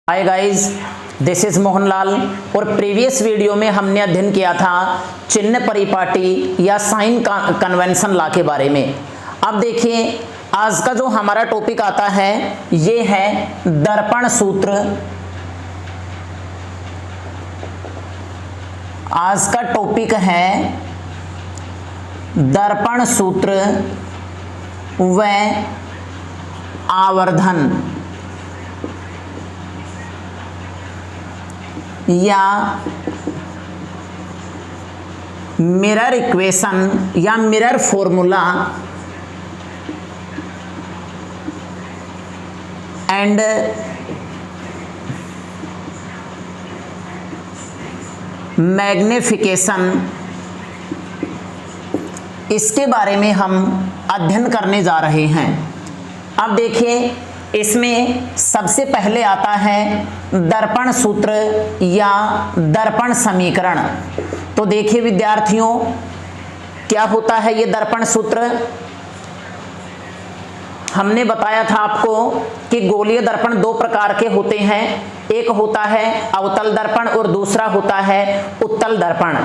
Hi guys, this is Mohanlal. और previous video में हमने अध्ययन किया था चिन्ह परिपाटी या साइन कन्वेंशन लॉ के बारे में। अब देखिए आज का जो हमारा टॉपिक आता है ये है दर्पण सूत्र। आज का टॉपिक है दर्पण सूत्र व आवर्धन या मिरर इक्वेशन या मिरर फॉर्मूला एंड मैग्निफिकेशन, इसके बारे में हम अध्ययन करने जा रहे हैं। अब देखिए इसमें सबसे पहले आता है दर्पण सूत्र या दर्पण समीकरण। तो देखिए विद्यार्थियों क्या होता है ये दर्पण सूत्र। हमने बताया था आपको कि गोलीय दर्पण दो प्रकार के होते हैं, एक होता है अवतल दर्पण और दूसरा होता है उत्तल दर्पण।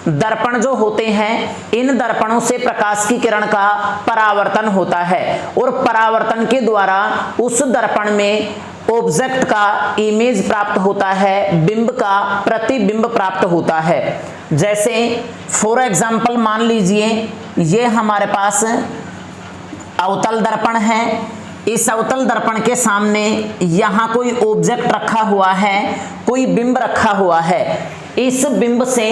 दर्पण जो होते हैं इन दर्पणों से प्रकाश की किरण का परावर्तन होता है और परावर्तन के द्वारा उस दर्पण में ऑब्जेक्ट का इमेज प्राप्त होता है, बिंब का प्रतिबिंब प्राप्त होता है। जैसे फॉर एग्जांपल मान लीजिए ये हमारे पास अवतल दर्पण है। इस अवतल दर्पण के सामने यहाँ कोई ऑब्जेक्ट रखा हुआ है, कोई बिंब रखा हुआ है। इस बिंब से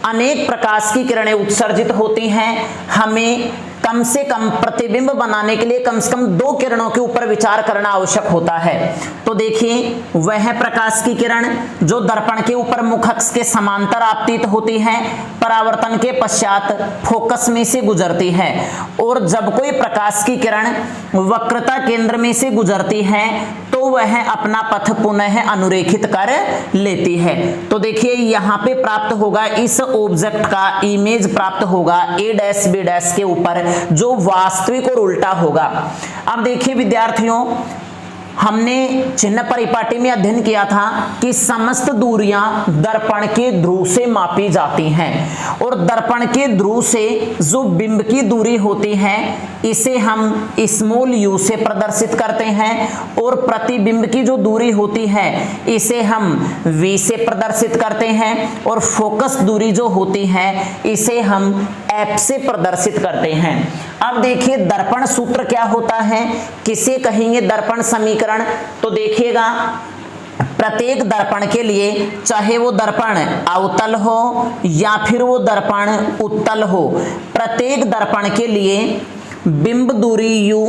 अनेक प्रकाश की किरणें उत्सर्जित होती हैं। हमें कम से कम प्रतिबिंब बनाने के लिए कम से कम दो किरणों के ऊपर विचार करना आवश्यक होता है। तो देखिए वह प्रकाश की किरण जो दर्पण के ऊपर मुख अक्ष के समांतर आपतित होती है, परावर्तन के पश्चात फोकस में से गुजरती है और जब कोई प्रकाश की किरण वक्रता केंद्र में से गुजरती है तो वह अपना पथ पुनः अनुरेखित कर लेती है। तो देखिए यहाँ पे प्राप्त होगा इस ऑब्जेक्ट का इमेज प्राप्त होगा ए डैश बी डैश के ऊपर जो वास्तविक और उल्टा होगा। अब देखिए विद्यार्थियों हमने चिन्ह परिपाटी में अध्ययन किया था कि समस्त दूरियां दर्पण के ध्रुव से मापी जाती हैं और दर्पण के ध्रुव से जो बिंब की दूरी होती है इसे हम स्मॉल u से प्रदर्शित करते हैं और प्रतिबिंब की जो दूरी होती है इसे हम v से प्रदर्शित करते हैं और फोकस दूरी जो होती है इसे हम f से प्रदर्शित करते हैं। अब देखिए दर्पण सूत्र क्या होता है, किसे कहेंगे दर्पण समीकरण। तो देखिएगा प्रत्येक दर्पण के लिए चाहे वो दर्पण अवतल हो या फिर वो दर्पण उत्तल हो, प्रत्येक दर्पण के लिए बिंब दूरी u,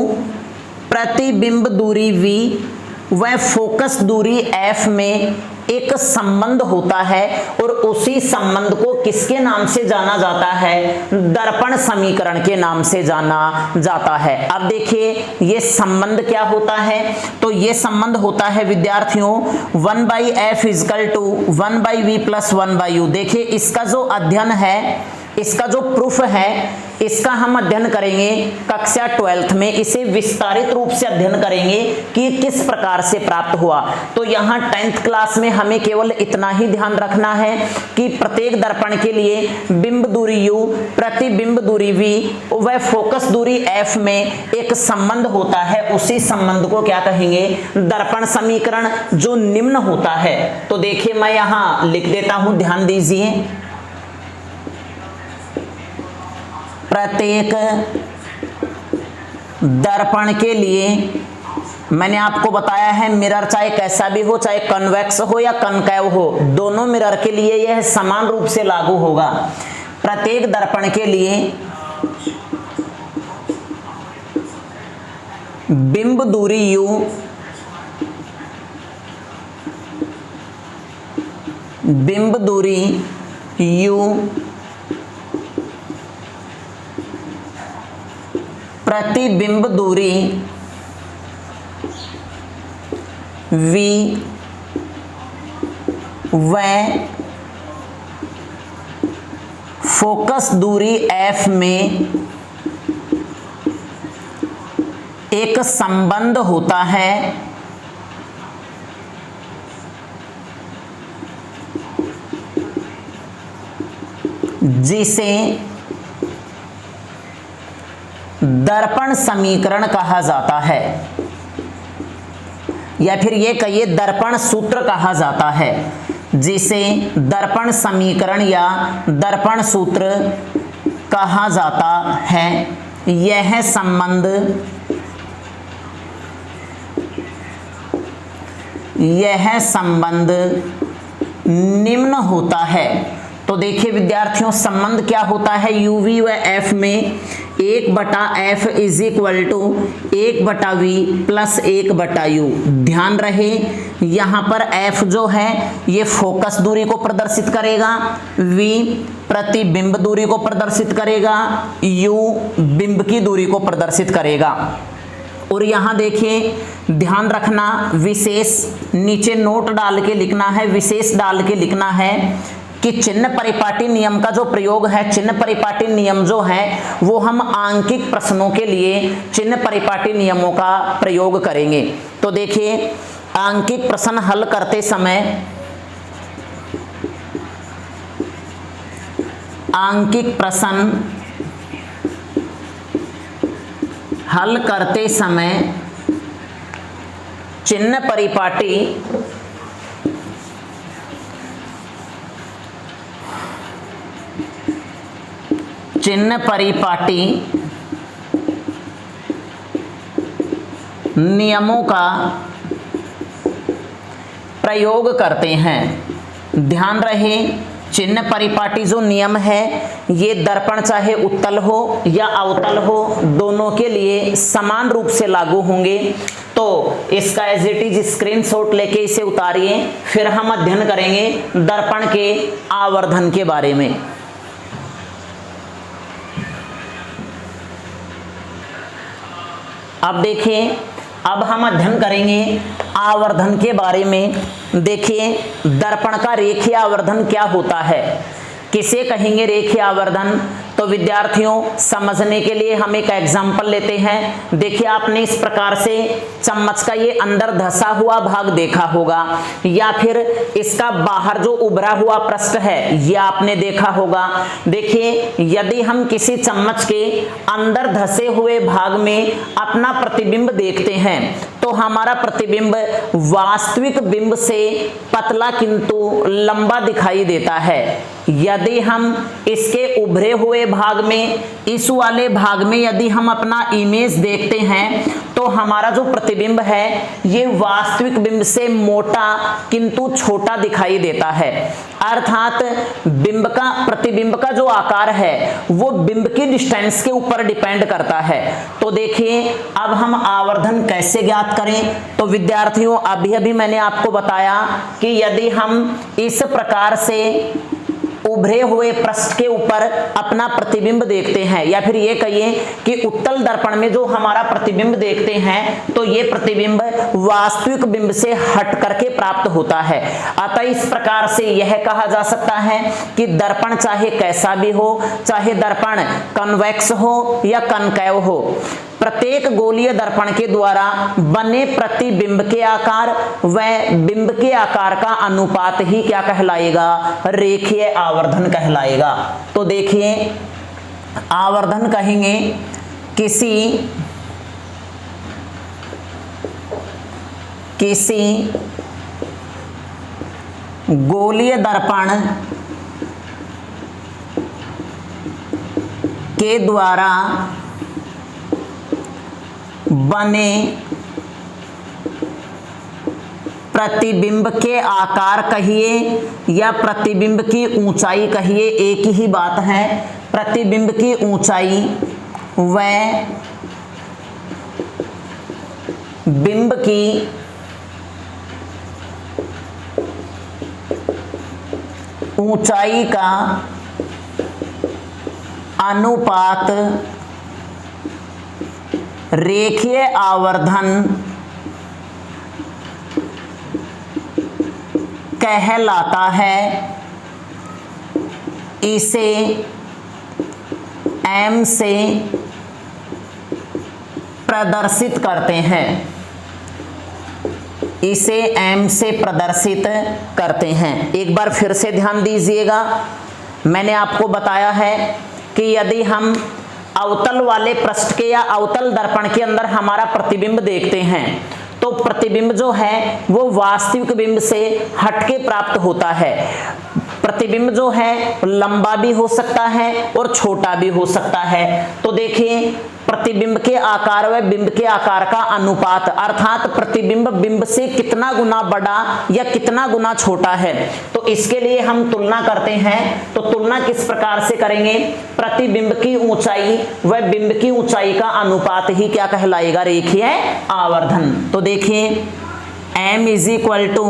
प्रतिबिंब दूरी v व फोकस दूरी f में एक संबंध होता है और उसी संबंध को किसके नाम से जाना जाता है, दर्पण समीकरण के नाम से जाना जाता है। अब देखिए ये संबंध क्या होता है, तो ये संबंध होता है विद्यार्थियों 1/f = 1/v + 1/u। देखिए इसका जो अध्ययन है, इसका जो प्रूफ है, इसका हम अध्ययन करेंगे कक्षा 12th में। इसे विस्तारित रूप से अध्ययन करेंगे कि किस प्रकार से प्राप्त हुआ। तो यहाँ 10th क्लास में हमें केवल इतना ही ध्यान रखना है कि प्रत्येक दर्पण के लिए बिंब दूरी u, प्रतिबिंब दूरी v व फोकस दूरी f में एक संबंध होता है। उसी संबंध को क्या कहेंगे, दर्पण समीकरण, जो निम्न होता है। तो देखिए मैं यहाँ लिख देता हूं, ध्यान दीजिए। प्रत्येक दर्पण के लिए मैंने आपको बताया है मिरर चाहे कैसा भी हो, चाहे कन्वेक्स हो या कनकैव हो, दोनों मिरर के लिए यह समान रूप से लागू होगा। प्रत्येक दर्पण के लिए बिंब दूरी u, बिंब दूरी u, प्रतिबिंब दूरी v व फोकस दूरी f में एक संबंध होता है जिसे दर्पण समीकरण कहा जाता है, या फिर ये कहिए दर्पण सूत्र कहा जाता है, जिसे दर्पण समीकरण या दर्पण सूत्र कहा जाता है। यह संबंध निम्न होता है। तो देखिए विद्यार्थियों, संबंध क्या होता है uv व f में 1/f is equal to 1/v plus 1/u। ध्यान रहे यहाँ पर f जो है ये फोकस दूरी को प्रदर्शित करेगा, v प्रतिबिंब दूरी को प्रदर्शित करेगा, u बिंब की दूरी को प्रदर्शित करेगा। और यहाँ देखिए ध्यान रखना, विशेष नीचे नोट डाल के लिखना है, विशेष डाल के लिखना है कि चिन्ह परिपाटी नियम का जो प्रयोग है, चिन्ह परिपाटी नियम जो है वो हम आंकिक प्रश्नों के लिए चिन्ह परिपाटी नियमों का प्रयोग करेंगे। तो देखिए आंकिक प्रश्न हल करते समय, आंकिक प्रश्न हल करते समय चिन्ह परिपाटी नियमों का प्रयोग करते हैं। ध्यान रहे चिन्ह परिपाटी जो नियम है ये दर्पण चाहे उत्तल हो या अवतल हो दोनों के लिए समान रूप से लागू होंगे। तो इसका एज इट इज स्क्रीनशॉट लेके इसे उतारिए, फिर हम अध्ययन करेंगे दर्पण के आवर्धन के बारे में। अब देखिए, अब हम अध्ययन करेंगे आवर्धन के बारे में। देखिए दर्पण का रेखीय आवर्धन क्या होता है, किसे कहेंगे रेखीय आवर्धन। तो विद्यार्थियों समझने के लिए हम एक एग्जांपल लेते हैं। देखिए आपने इस प्रकार से चम्मच का ये अंदर धसा हुआ भाग देखा होगा, या फिर इसका बाहर जो उभरा हुआ पृष्ठ है ये आपने देखा होगा। देखिए यदि हम किसी चम्मच के अंदर धसे हुए भाग में अपना प्रतिबिंब देखते हैं तो हमारा प्रतिबिंब वास्तविक बिंब से पतला किंतु लंबा दिखाई देता है। यदि हम इसके उभरे हुए भाग में, इस वाले भाग में यदि हम अपना इमेज देखते हैं तो हमारा जो प्रतिबिंब है ये वास्तविक बिंब से मोटा किंतु छोटा दिखाई देता है। अर्थात बिंब का, प्रतिबिंब का जो आकार है वो बिंब की डिस्टेंस के ऊपर डिपेंड करता है। तो देखिए अब हम आवर्धन कैसे ज्ञात करें। तो विद्यार्थियों अभी मैंने आपको बताया कि यदि हम इस प्रकार से उभरे हुए पृष्ठ के ऊपर अपना प्रतिबिंब देखते हैं, या फिर ये कहिए कि उत्तल दर्पण में जो हमारा प्रतिबिंब देखते हैं तो ये प्रतिबिंब वास्तविक बिंब से हट करके प्राप्त होता है। अतः इस प्रकार से यह कहा जा सकता है कि दर्पण चाहे कैसा भी हो, चाहे दर्पण कन्वेक्स हो या कनकैव हो, प्रत्येक गोलीय दर्पण के द्वारा बने प्रतिबिंब के आकार व बिंब के आकार का अनुपात ही क्या कहलाएगा, रेखीय आवर्धन कहलाएगा। तो देखिए आवर्धन कहेंगे किसी गोलीय दर्पण के द्वारा बने प्रतिबिंब के आकार कहिए या प्रतिबिंब की ऊंचाई कहिए, एक ही बात है। प्रतिबिंब की ऊंचाई व बिंब की ऊंचाई का अनुपात रेखीय आवर्धन कहलाता है। इसे m से प्रदर्शित करते हैं, इसे m से प्रदर्शित करते हैं। एक बार फिर से ध्यान दीजिएगा, मैंने आपको बताया है कि यदि हम अवतल वाले पृष्ठ के या अवतल दर्पण के अंदर हमारा प्रतिबिंब देखते हैं तो प्रतिबिंब जो है वो वास्तविक बिंब से हटके प्राप्त होता है। प्रतिबिंब जो है लंबा भी हो सकता है और छोटा भी हो सकता है। तो देखिए प्रतिबिंब के आकार व बिंब के आकार का अनुपात अर्थात प्रतिबिंब बिंब से कितना गुना बड़ा या कितना गुना छोटा है, तो इसके लिए हम तुलना करते हैं। तो तुलना किस प्रकार से करेंगे, प्रतिबिंब की ऊंचाई व बिंब की ऊंचाई का अनुपात ही क्या कहलाएगा, रेखीय आवर्धन। तो देखिए m इज इक्वल टू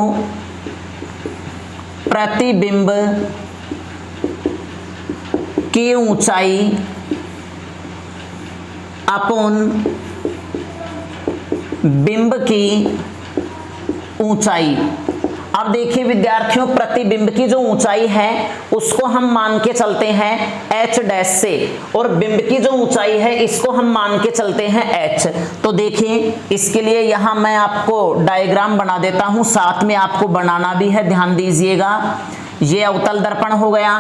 प्रतिबिंब की ऊंचाई अपॉन बिंब की ऊंचाई। अब देखिए विद्यार्थियों, प्रतिबिंब की जो ऊंचाई है उसको हम मान के चलते हैं h डैश से और बिंब की जो ऊंचाई है इसको हम मान के चलते हैं h। तो देखिए इसके लिए यहां मैं आपको डायग्राम बना देता हूं, साथ में आपको बनाना भी है, ध्यान दीजिएगा। ये अवतल दर्पण हो गया,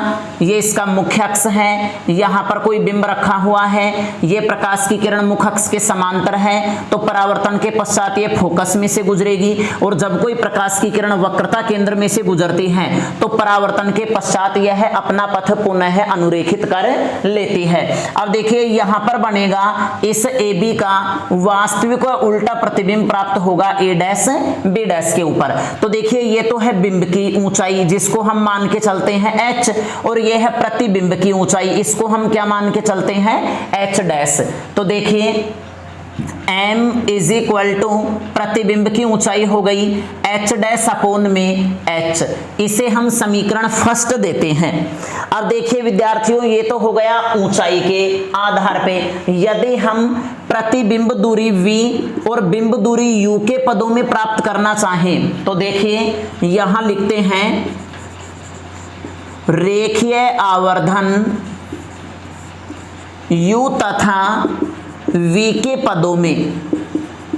ये इसका मुख्य अक्ष है, यहाँ पर कोई बिंब रखा हुआ है, ये प्रकाश की किरण मुख्य अक्ष के समांतर है, तो परावर्तन के पश्चात ये फोकस में से गुजरेगी और जब कोई प्रकाश की किरण वक्रता केंद्र में से गुजरती है तो परावर्तन के पश्चात यह अपना पथ पुनः अनुरेखित कर लेती है। अब देखिए यहाँ पर बनेगा इस AB का वास्तविक व उल्टा प्रतिबिंब प्राप्त होगा A डैश B डैश के ऊपर। तो देखिए ये तो है बिंब की ऊंचाई जिसको हम मान के चलते हैं h, और ये है प्रतिबिंब की ऊंचाई, इसको हम क्या मान के चलते हैं h डैश। तो देखिए m इज इक्वल टू प्रतिबिंब की ऊंचाई हो गई h डैश अपोन में h, इसे हम समीकरण फर्स्ट देते हैं। अब देखिए विद्यार्थियों ये तो हो गया ऊंचाई के आधार पे। यदि हम प्रतिबिंब दूरी v और बिंब दूरी u के पदों में प्राप्त करना चाहें तो देखिए यहां लिखते हैं रेखीय आवर्धन u तथा v के पदों में,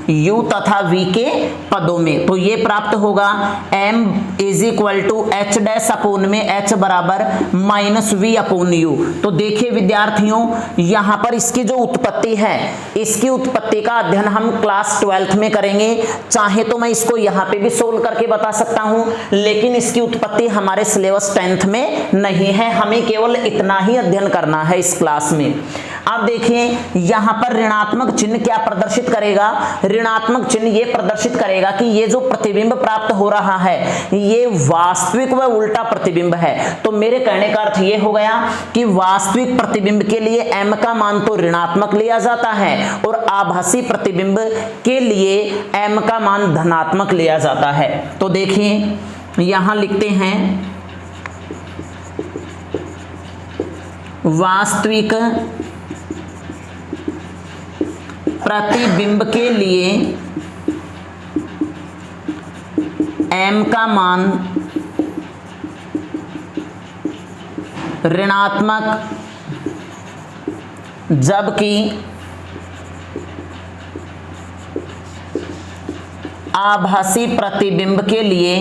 u तथा v के पदों में। तो ये प्राप्त होगा m is equal to h dash upon में h बराबर माइनस v अपोन u। तो देखिए विद्यार्थियों यहाँ पर इसकी जो उत्पत्ति है, इसकी उत्पत्ति का अध्ययन हम क्लास 12th में करेंगे। चाहे तो मैं इसको यहाँ पे भी सोल्व करके बता सकता हूँ, लेकिन इसकी उत्पत्ति हमारे सिलेबस 10th में नहीं है, हमें केवल इतना ही अध्ययन करना है इस क्लास में। अब देखिए यहाँ पर ऋणात्मक चिन्ह क्या प्रदर्शित करेगा, ऋणात्मक चिन्ह ये प्रदर्शित करेगा कि ये जो प्रतिबिंब प्राप्त हो रहा है ये वास्तविक व उल्टा प्रतिबिंब है। तो मेरे कहने का अर्थ ये हो गया कि वास्तविक प्रतिबिंब के लिए m का मान तो ऋणात्मक लिया जाता है और आभासी प्रतिबिंब के लिए m का मान धनात्मक लिया जाता है। तो देखिए यहां लिखते हैं वास्तविक प्रतिबिंब के लिए m का मान ऋणात्मक, जबकि आभासी प्रतिबिंब के लिए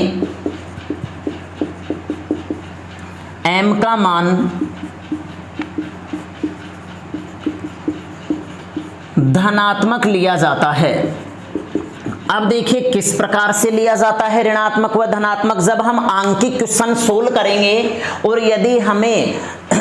m का मान धनात्मक लिया जाता है। अब देखिए किस प्रकार से लिया जाता है ऋणात्मक व धनात्मक। जब हम आंकिक क्वेश्चन सोल्व करेंगे और यदि हमें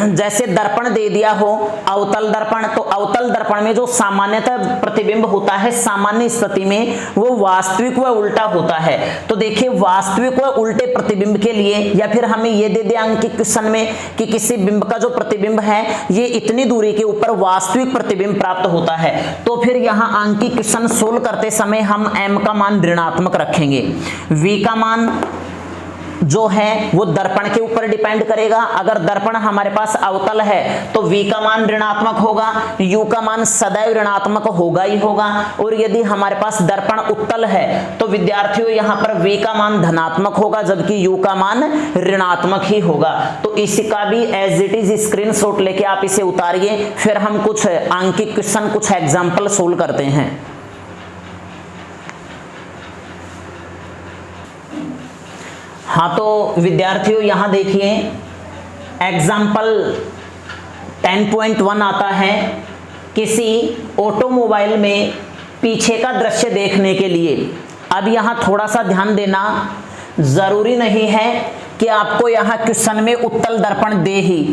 जैसे दर्पण दे दिया हो अवतल दर्पण, तो अवतल दर्पण में जो सामान्यतः प्रतिबिंब होता है सामान्य स्थिति में वो वास्तविक व उल्टा होता है। तो देखिए वास्तविक व उल्टे प्रतिबिंब के लिए, या फिर हमें ये दे दिया अंकित क्वेश्चन में कि किसी बिंब का जो प्रतिबिंब है ये इतनी दूरी के ऊपर वास्तविक प्रतिबिंब प्राप्त होता है, तो फिर यहाँ अंकित क्वेश्चन सोल्व करते समय हम m का मान ऋणात्मक रखेंगे, v का मान जो है वो दर्पण के ऊपर डिपेंड करेगा। अगर दर्पण हमारे पास अवतल है तो v का मान ऋणात्मक होगा, u का मान सदैव ऋणात्मक होगा ही होगा, और यदि हमारे पास दर्पण उत्तल है तो विद्यार्थियों यहाँ पर v का मान धनात्मक होगा जबकि u का मान ऋणात्मक ही होगा। तो इसका भी एज इट इज स्क्रीनशॉट लेके आप इसे उतारिए, फिर हम कुछ आंकिक क्वेश्चन कुछ एग्जाम्पल सोल्व करते हैं। हाँ तो विद्यार्थियों यहाँ देखिए एग्जाम्पल 10.1 आता है, किसी ऑटोमोबाइल में पीछे का दृश्य देखने के लिए। अब यहाँ थोड़ा सा ध्यान देना, जरूरी नहीं है कि आपको यहाँ क्वेश्चन में उत्तल दर्पण दे ही,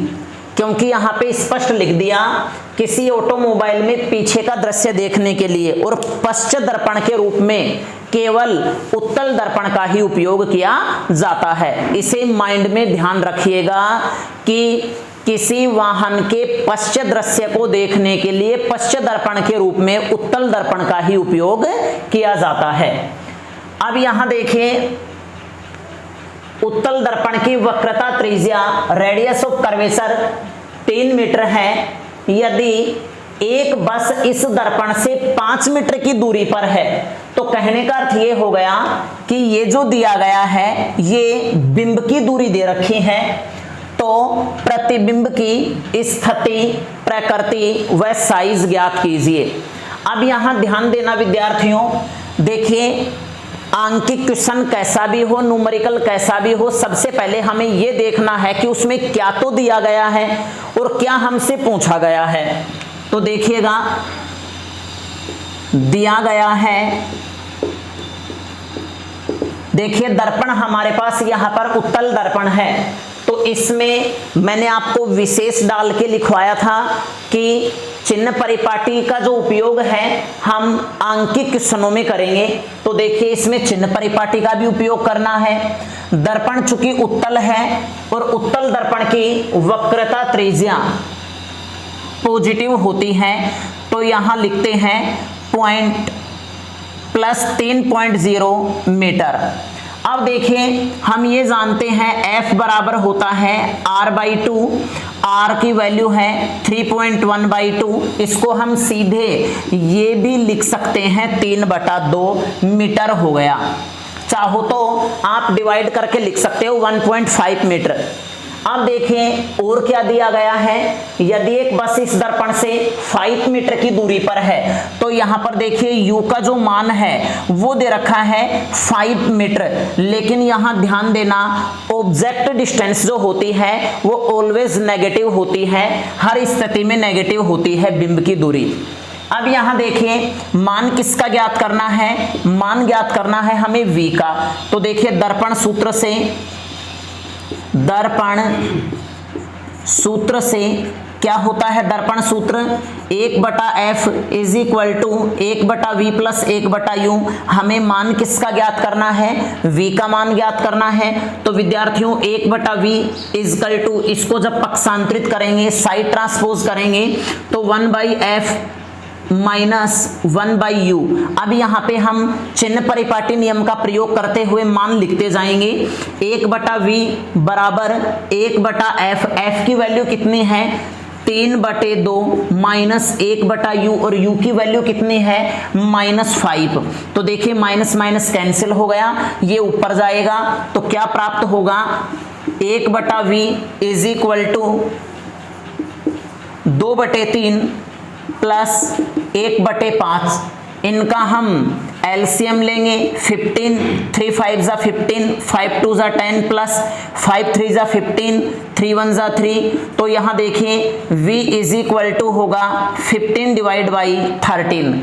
क्योंकि यहाँ पे स्पष्ट लिख दिया किसी ऑटोमोबाइल में पीछे का दृश्य देखने के लिए और पश्च दर्पण के रूप में केवल उत्तल दर्पण का ही उपयोग किया जाता है। इसे माइंड में ध्यान रखिएगा कि किसी वाहन के पश्च दृश्य को देखने के लिए पश्च दर्पण के रूप में उत्तल दर्पण का ही उपयोग किया जाता है। अब यहां देखिए, उत्तल दर्पण की वक्रता त्रिज्या रेडियस ऑफ कर्वेचर 3 मीटर है। यदि एक बस इस दर्पण से 5 मीटर की दूरी पर है तो कहने का अर्थ ये हो गया कि ये जो दिया गया है ये बिंब की दूरी दे रखी है, तो प्रतिबिंब की स्थिति, प्रकृति व साइज ज्ञात कीजिए। अब यहां ध्यान देना विद्यार्थियों, देखिए आंकिक क्वेश्चन कैसा भी हो, न्यूमेरिकल कैसा भी हो, सबसे पहले हमें यह देखना है कि उसमें क्या तो दिया गया है और क्या हमसे पूछा गया है। तो देखिएगा, दिया गया है, देखिए दर्पण हमारे पास यहां पर उत्तल दर्पण है, तो इसमें मैंने आपको विशेष डाल के लिखवाया था कि चिन्ह परिपाटी का जो उपयोग है हम आंकिक क्वेश्चनों में करेंगे। तो देखिए इसमें चिन्ह परिपाटी का भी उपयोग करना है। दर्पण चूंकि उत्तल है और उत्तल दर्पण की वक्रता त्रिज्या पॉजिटिव होती है, तो यहां लिखते हैं पॉइंट प्लस 3.0 मीटर। अब देखिए हम ये जानते हैं F बराबर होता है R/2, R की वैल्यू है 3.1/2, इसको हम सीधे ये भी लिख सकते हैं 3/2 मीटर हो गया। चाहो तो आप डिवाइड करके लिख सकते हो 1.5 मीटर। अब देखें और क्या दिया गया है, यदि एक बस इस दर्पण से 5 मीटर की दूरी पर है तो यहां पर देखिए u का जो मान है वो दे रखा है 5 मीटर, लेकिन यहां ध्यान देना ऑब्जेक्ट डिस्टेंस जो होती है वो ऑलवेज नेगेटिव होती है, हर स्थिति में नेगेटिव होती है बिंब की दूरी। अब यहां देखिए मान किसका ज्ञात करना है, मान ज्ञात करना है हमें v का। तो देखिए दर्पण सूत्र से, दर्पण सूत्र से क्या होता है, दर्पण सूत्र 1/f is equal to 1/v plus 1/u। हमें मान किसका ज्ञात करना है, v का मान ज्ञात करना है। तो विद्यार्थियों 1/v इज इक्वल टू, इसको जब पक्षांतरित करेंगे, साइड ट्रांसपोज करेंगे तो 1/f माइनस 1/u। अब यहाँ पे हम चिन्ह परिपाटी नियम का प्रयोग करते हुए मान लिखते जाएंगे। 1/v बराबर 1/f, f की वैल्यू कितनी है 3/2 माइनस 1/u और u की वैल्यू कितनी है -5। तो देखिए माइनस माइनस कैंसिल हो गया, ये ऊपर जाएगा तो क्या प्राप्त होगा, 1/v is equal to 2/3 plus 1/5। इनका हम एलसीएम लेंगे 15, 3 5 जा 15, 5 2 जा 10 प्लस 5 3 जा 15, 3 1 जा 3। तो यहां देखिए v इज इक्वल टू होगा 15/13,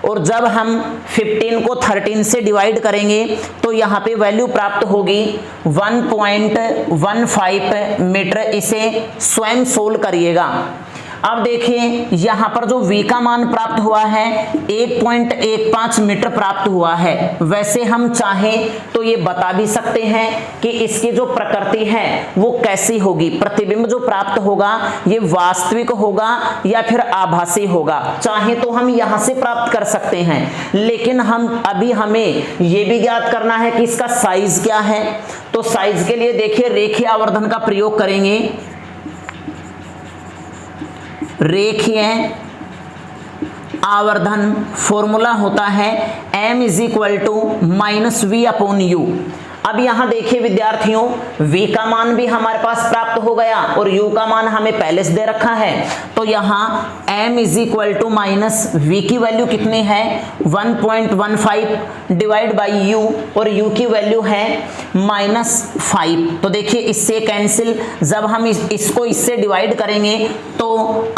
और जब हम 15 को 13 से डिवाइड करेंगे तो यहाँ पे वैल्यू प्राप्त होगी 1.15 मीटर। इसे स्वयं सोल्व करिएगा। अब देखिए यहाँ पर जो v का मान प्राप्त हुआ है 1.15 मीटर प्राप्त हुआ है। वैसे हम चाहें तो ये बता भी सकते हैं कि इसकी जो प्रकृति है वो कैसी होगी, प्रतिबिंब जो प्राप्त होगा ये वास्तविक होगा या फिर आभासी होगा, चाहे तो हम यहाँ से प्राप्त कर सकते हैं। लेकिन हमें ये भी ज्ञात करना है कि इसका साइज क्या है। तो साइज के लिए देखिए रेखीय आवर्धन का प्रयोग करेंगे। रेखीय आवर्धन फॉर्मूला होता है m is equal to -v/u। अब यहां देखिए विद्यार्थियों, v का मान भी हमारे पास प्राप्त हो गया और u का मान हमें पहले से दे रखा है। तो यहां m is equal to minus v की वैल्यू कितनी है 1.15 डिवाइड बाई u और u की वैल्यू है -5। तो देखिए इससे कैंसिल, जब हम इसको इससे डिवाइड करेंगे तो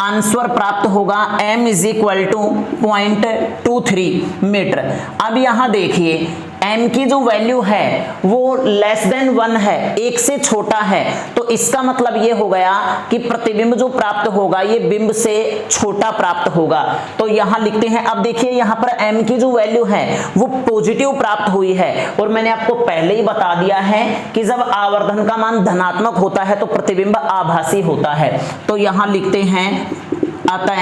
आंसर प्राप्त होगा m is equal to 0.23 metre. अब यहां देखिए m की जो वैल्यू है वो लेस देन 1 है, 1 से छोटा है, तो इसका मतलब ये हो गया कि प्रतिबिंब जो प्राप्त होगा ये बिंब से छोटा प्राप्त होगा। तो यहां लिखते हैं, अब देखिए यहां पर m की जो वैल्यू है वो पॉजिटिव प्राप्त हुई है और मैंने आपको पहले ही बता दिया है कि जब आवर्धन का मान धनात्मक होता है तो प्रतिबिंब आभासी होता है। तो यहां लिखते हैं अतः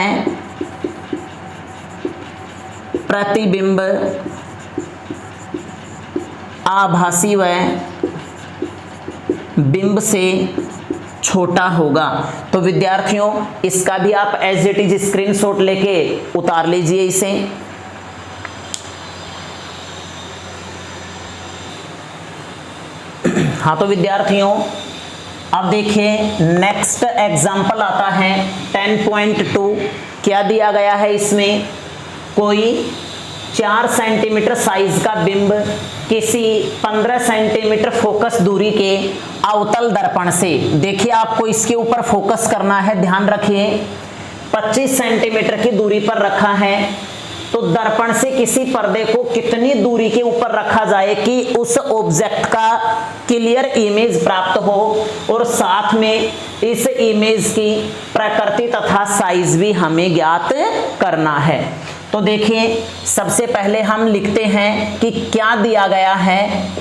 प्रतिबिंब आभासी व बिंब से छोटा होगा। तो विद्यार्थियों इसका भी आप एज इट इज स्क्रीनशॉट लेके उतार लीजिए इसे। हाँ तो विद्यार्थियों अब देखिए नेक्स्ट एग्जांपल आता है 10.2। क्या दिया गया है इसमें, कोई 4 सेंटीमीटर साइज का बिंब किसी 15 सेंटीमीटर फोकस दूरी के अवतल दर्पण से, देखिए आपको इसके ऊपर फोकस करना है, ध्यान रखिए 25 सेंटीमीटर की दूरी पर रखा है। तो दर्पण से किसी पर्दे को कितनी दूरी के ऊपर रखा जाए कि उस ऑब्जेक्ट का क्लियर इमेज प्राप्त हो और साथ में इस इमेज की प्रकृति तथा साइज भी हमें ज्ञात करना है। तो देखिए सबसे पहले हम लिखते हैं कि क्या दिया गया है।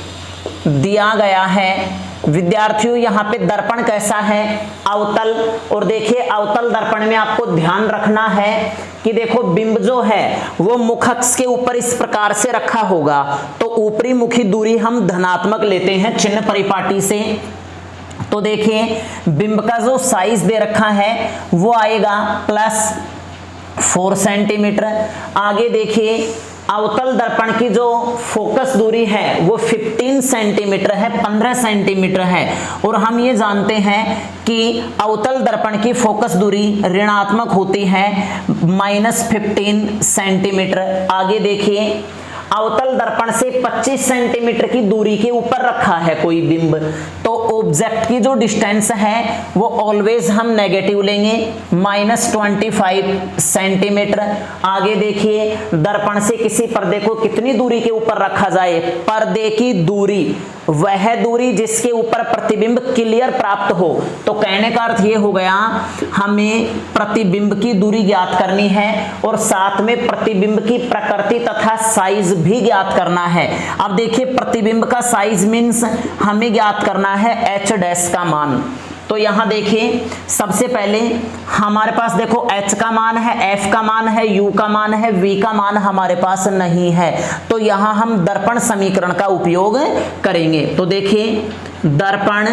दिया गया है विद्यार्थियों यहाँ पे दर्पण कैसा है, अवतल। और देखिए अवतल दर्पण में आपको ध्यान रखना है कि देखो बिंब जो है वो मुख अक्ष के ऊपर इस प्रकार से रखा होगा, तो ऊपरी मुखी दूरी हम धनात्मक लेते हैं चिन्ह परिपाटी से। तो देखिए बिंब का जो साइज दे रखा है वो आएगा +4 सेंटीमीटर। आगे देखिए अवतल दर्पण की जो फोकस दूरी है वो 15 सेंटीमीटर है, 15 सेंटीमीटर है। और हम ये जानते हैं कि अवतल दर्पण की फोकस दूरी ऋणात्मक होती है -15 सेंटीमीटर। आगे देखिए अवतल दर्पण से 25 सेंटीमीटर की दूरी के ऊपर रखा है कोई बिंब, तो ऑब्जेक्ट की जो डिस्टेंस है वो ऑलवेज हम नेगेटिव लेंगे -25 सेंटीमीटर। आगे देखिए दर्पण से किसी पर्दे को कितनी दूरी के ऊपर रखा जाए, पर्दे की दूरी, वह दूरी जिसके ऊपर प्रतिबिंब क्लियर प्राप्त हो। तो कहने का अर्थ ये हो गया हमें प्रतिबिंब की दूरी ज्ञात करनी है और साथ में प्रतिबिंब की प्रकृति तथा साइज भी ज्ञात करना है। अब देखिए प्रतिबिंब का साइज मीन्स हमें ज्ञात करना है h डैश का मान। तो यहां देखिए सबसे पहले हमारे पास देखो h का मान है, f का मान है, u का मान है, v का मान हमारे पास नहीं है। तो यहां हम दर्पण समीकरण का उपयोग करेंगे। तो देखिए दर्पण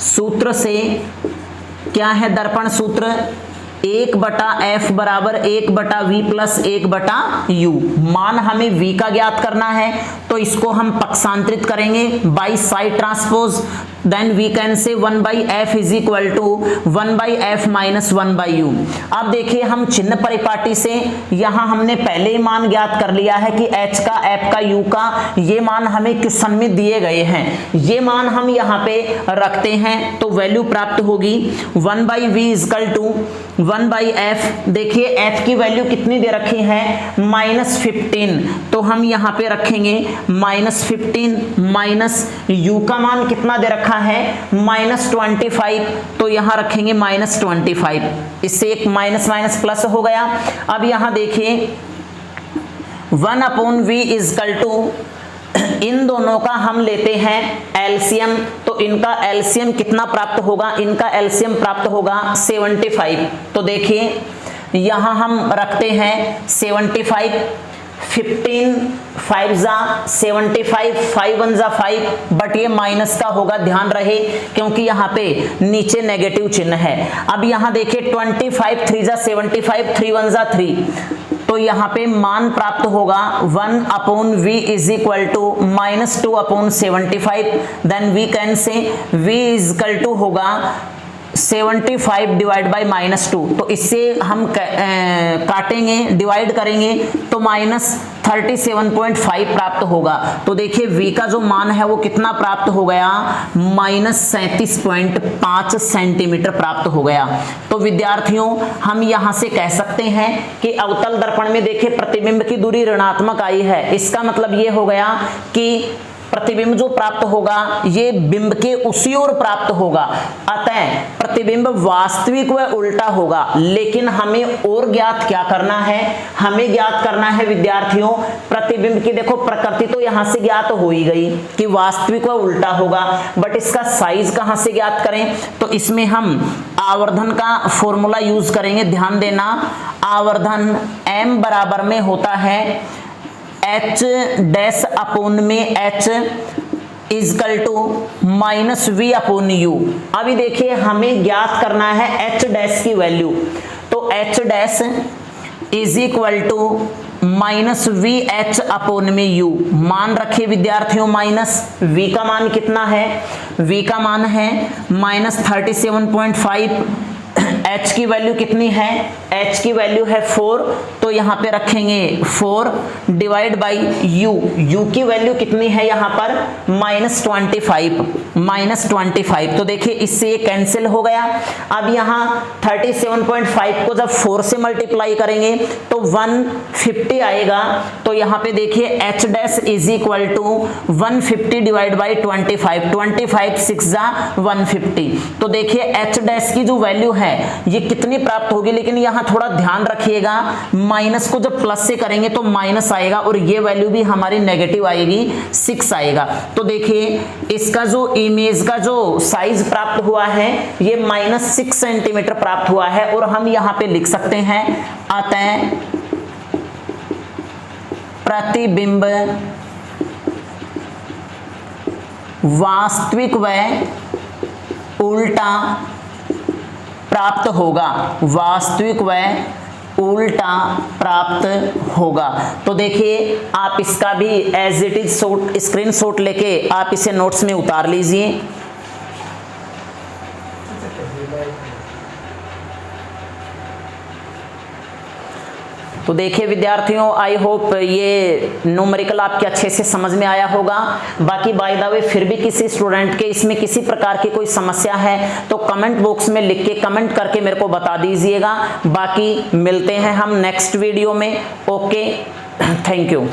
सूत्र से क्या है, दर्पण सूत्र 1/f बराबर 1/v प्लस 1/u। मान हमें v का ज्ञात करना है तो इसको हम पक्षांतरित करेंगे by side transpose, then we can say 1/f is equal to 1/f minus 1/u। अब देखिए हम चिन्ह परिपाटी से यहां हमने पहले ही मान ज्ञात कर लिया है कि h का, f का, u का ये मान हमें क्वेश्चन में दिए गए हैं, ये मान हम यहाँ पे रखते हैं तो वैल्यू प्राप्त होगी 1/v is equal to 1/f। देखिए f की वैल्यू कितनी दे रखी है -15, तो हम यहाँ पे रखेंगे -15 माइनस u का मान कितना दे रखा है -25, तो यहां रखेंगे -25। इससे एक माइनस माइनस प्लस हो गया। अब यहां देखिए 1/v इज इक्वल टू, इन दोनों का हम लेते हैं एलसीएम, तो इनका एलसीएम कितना प्राप्त होगा, इनका एलसीएम प्राप्त होगा 75। तो देखिए यहां हम रखते हैं 75, 15 5 जा 75, 5 1 जा 5, बट ये माइनस का होगा, ध्यान रहे क्योंकि यहाँ पे नीचे नेगेटिव चिन्ह है। अब यहाँ देखिए 25 3 जा 75, 3 1 जा 3, तो यहाँ पे मान प्राप्त होगा 1/v is equal to -2/75। Then we can say v is equal to होगा 75 डिवाइड बाई -2। तो इससे हम काटेंगे, डिवाइड करेंगे तो -37.5 प्राप्त होगा। तो देखिए v का जो मान है वो कितना प्राप्त हो गया, -37.5 सेंटीमीटर प्राप्त हो गया। तो विद्यार्थियों हम यहां से कह सकते हैं कि अवतल दर्पण में देखिए प्रतिबिंब की दूरी ऋणात्मक आई है। इसका मतलब ये हो गया कि प्रतिबिंब जो प्राप्त होगा ये बिंब के उसी ओर प्राप्त होगा, अतः प्रतिबिंब वास्तविक व उल्टा होगा। लेकिन हमें और ज्ञात क्या करना है, हमें ज्ञात करना है विद्यार्थियों प्रतिबिंब की, देखो प्रकृति तो यहां से ज्ञात हो ही गई कि वास्तविक व उल्टा होगा, बट इसका साइज कहां से ज्ञात करें, तो इसमें हम आवर्धन का फॉर्मूला यूज करेंगे। ध्यान देना, आवर्धन m बराबर में होता है h डैश अपोन में h इजकल टू -v/u। अभी देखिए हमें ज्ञात करना है h डैश की वैल्यू, तो h dash is equal to -vh/u। मान रखिए विद्यार्थियों, माइनस v का मान कितना है, v का मान है -37.5। h की वैल्यू कितनी है, h की वैल्यू है 4, तो यहां पे रखेंगे 4 डिवाइड बाई u। u की वैल्यू कितनी है यहां पर -25। तो देखिए इससे ये कैंसिल हो गया। अब यहां 37.5 को जब 4 से मल्टीप्लाई करेंगे तो 150 आएगा। तो यहां पे देखिए h dash is equal to 150 divide by 25 6 150। तो देखिए h डैश की जो वैल्यू है ये कितनी प्राप्त होगी, लेकिन यहां थोड़ा ध्यान रखिएगा, माइनस को जब प्लस से करेंगे तो माइनस आएगा और ये वैल्यू भी हमारी नेगेटिव आएगी, 6 आएगा। तो देखिए इसका जो इमेज का जो साइज प्राप्त हुआ है ये -6 सेंटीमीटर प्राप्त हुआ है। और हम यहां पे लिख सकते हैं, अतः प्रतिबिंब वास्तविक व उल्टा प्राप्त होगा, वास्तविक व उल्टा प्राप्त होगा। तो देखिए आप इसका भी एज इट इज स्क्रीनशॉट लेके आप इसे नोट्स में उतार लीजिए। तो देखिए विद्यार्थियों, आई होप ये न्यूमेरिकल आपके अच्छे से समझ में आया होगा। बाकी बाय द वे फिर भी किसी स्टूडेंट के इसमें किसी प्रकार की कोई समस्या है तो कमेंट बॉक्स में लिख के कमेंट करके मेरे को बता दीजिएगा। बाकी मिलते हैं हम नेक्स्ट वीडियो में। Okay, thank you.